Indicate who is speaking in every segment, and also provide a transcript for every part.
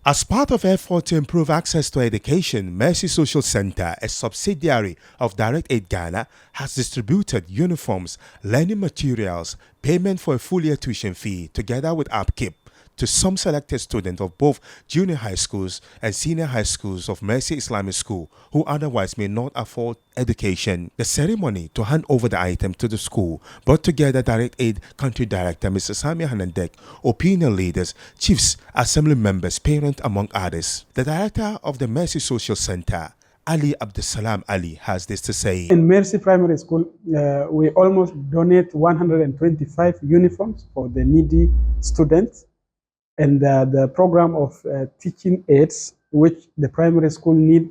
Speaker 1: As part of effort to improve access to education, Mercy Social Center, a subsidiary of Directaid Ghana, has distributed uniforms, learning materials, payment for a full-year tuition fee, together with upkeep, to some selected students of both junior high schools and senior high schools of Mercy Islamic School who otherwise may not afford education. The ceremony to hand over the item to the school brought together Directaid Country Director Mr. Sami Hanandek, opinion leaders, chiefs, assembly members, parents, among others. The director of the Mercy Social Center, Ali Abdulsalam Ali, has this to say.
Speaker 2: In Mercy Primary School, we almost donate 125 uniforms for the needy students. And the program of teaching aids, which the primary school need,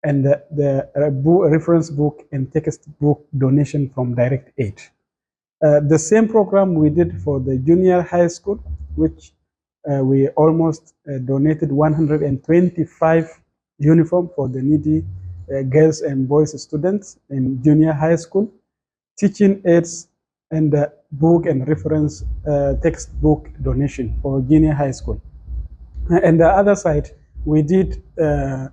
Speaker 2: and the reference book and textbook donation from Directaid. The same program we did for the junior high school, which we almost donated 125 uniform for the needy girls and boys students in junior high school, teaching aids, and the book and reference textbook donation for junior high school. And the other side, we did the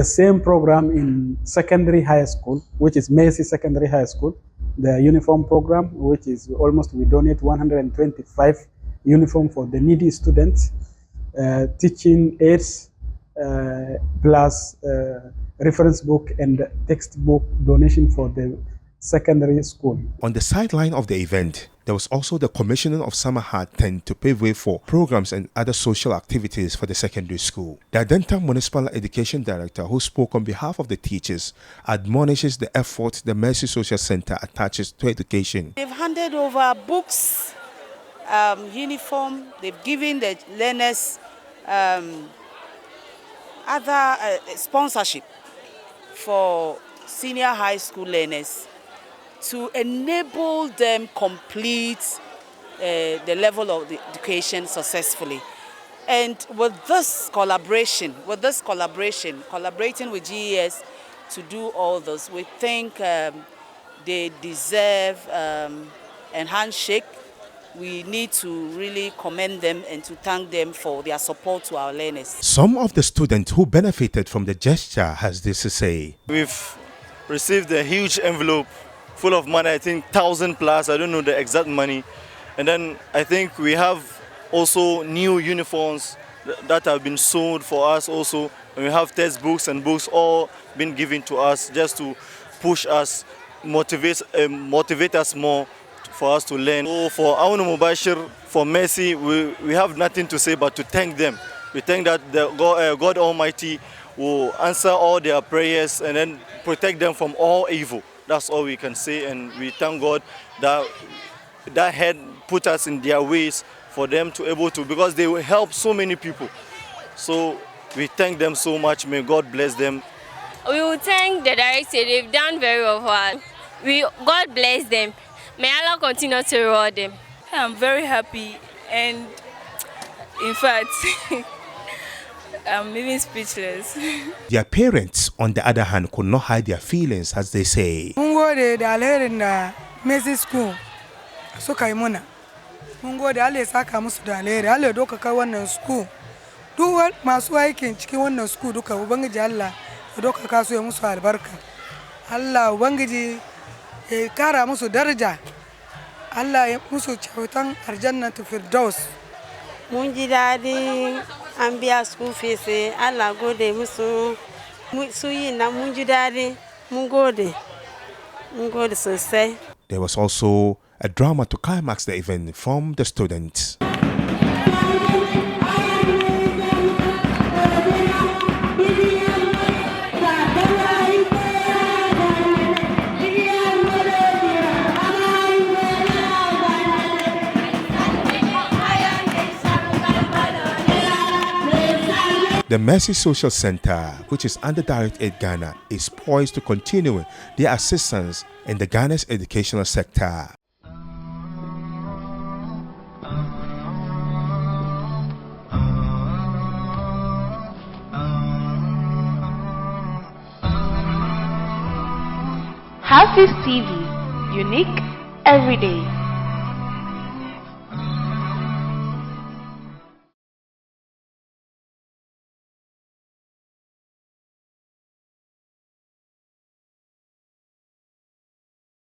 Speaker 2: same program in secondary high school, which is Mercy Secondary High School, the uniform program, which is almost, we donate 125 uniform for the needy students, teaching aids, plus reference book and textbook donation for the secondary school.
Speaker 1: On the sideline of the event, there was also the commissioning of summer hard tent to pave way for programs and other social activities for the secondary school. The Adenta Municipal Education Director, who spoke on behalf of the teachers, admonishes the effort the Mercy Social Center attaches to education.
Speaker 3: They've handed over books, uniform, they've given the learners other sponsorship for senior high school learners to enable them complete the level of the education successfully. And with this collaborating with GES to do all this, we think they deserve a handshake. We need to really commend them and to thank them for their support to our learners.
Speaker 1: Some of the students who benefited from the gesture has this to say.
Speaker 4: We've received a huge envelope full of money, I think 1,000 plus, I don't know the exact money. And then I think we have also new uniforms that have been sold for us also. And we have textbooks and books all been given to us just to push us, motivate us more for us to learn. So for Awnu Mubashir, for Mercy, we have nothing to say but to thank them. We thank that the God Almighty will answer all their prayers and then protect them from all evil. That's all we can say, and we thank God that had put us in their ways for them to able to, because they will help so many people. So we thank them so much. May God bless them.
Speaker 5: We will thank the Directaid. They've done very well for us. God bless them. May Allah continue to reward them.
Speaker 6: I'm very happy, and in fact, I'm even speechless.
Speaker 1: Their parents, on the other hand, could not hide their feelings as they say.
Speaker 7: Mungo de alheri na Mercy School suka yi muna. Mungo de Allah ya saka musu da alheri. Allah ya dokaka wannan school. Duk masu aikin cikin wannan school duka ubangiji Allah ya dokaka su ya musu albarka. Allah ubangiji ya kara musu daraja. Allah ya musu kyautan aljannatul firdaus.
Speaker 8: Mun ji daɗi an biya school fees, Allah gode musu, su yi na mun ji daɗi, mun gode sosai.
Speaker 1: There was also a drama to climax the event from the students. The Mercy Social Center, which is under Directaid Ghana, is poised to continue their assistance in the Ghana's educational sector.
Speaker 9: HAFIZ TV, unique every day.